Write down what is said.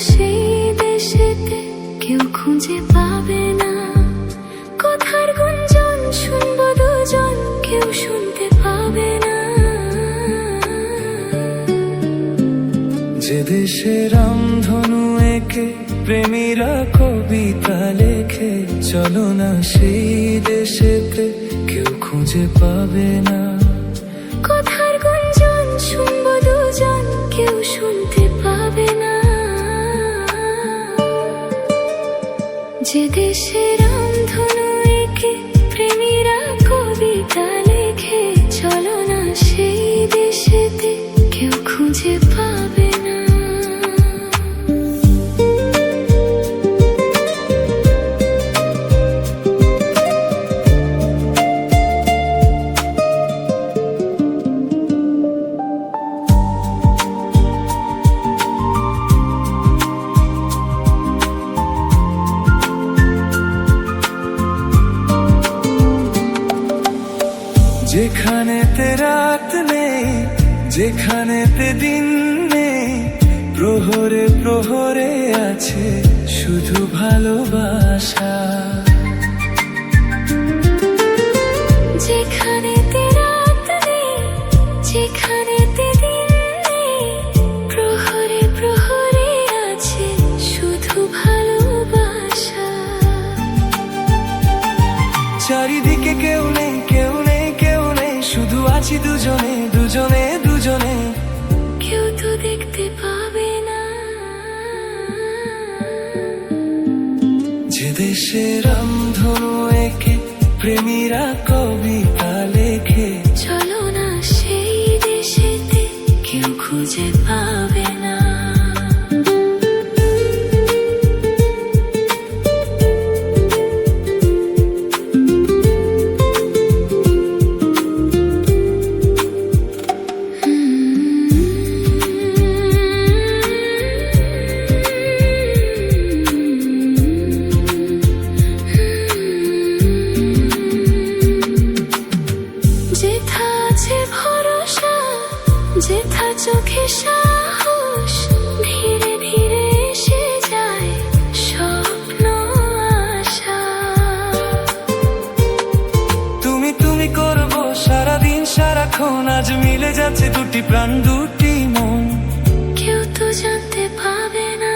সেই দেশেতে কেউ খুঁজে পাবে না। কথার গুঞ্জন শুনবো দুজন, কেউ শুনতে পাবে না। যে দেশে রামধনু এঁকে প্রেমীরা কবিতা লেখে, চলো না সেই দেশেতে কেউ খুঁজে পাবে না। কথার গুঞ্জন শুনবো দুজন, কেউ শুনতে পাবে না। যে দেশে রামধনু এঁকে প্রেমীরা কবিতা লেখে, চলো না সেই দেশেতে কেউ খুঁজে পাবে না। যেখানেতে রাত নেই, যেখানেতে দিন নেই, প্রহরে প্রহরে আছে শুধু ভালোবাসা। যেখানেতে রাত নেই, যেখানেতে দিন নেই, প্রহরে প্রহরে আছে শুধু ভালোবাসা। চারিদিকে কেউ নেই, কেউ নেই, কেউ নেই, শুধু আছি দুজনে দুজনে দুজনে। কেউ তো দেখতে পাবে না। যে দেশে রামধনু এঁকে প্রেমীরা কবিতা লেখে, চলো না সেই দেশেতে কেউ খুঁজে পাবে না। যেথা আছে ভরসা, যেথা চোখে সাহস, ধীরে ধীরে এসে যায় স্বপ্ন আশা। তুমি তুমি করবো সারাদিন সারাক্ষণ, আজ মিলে যাচ্ছে দুটি প্রাণ দুটি মন। কেউ তো জানতে পাবে না।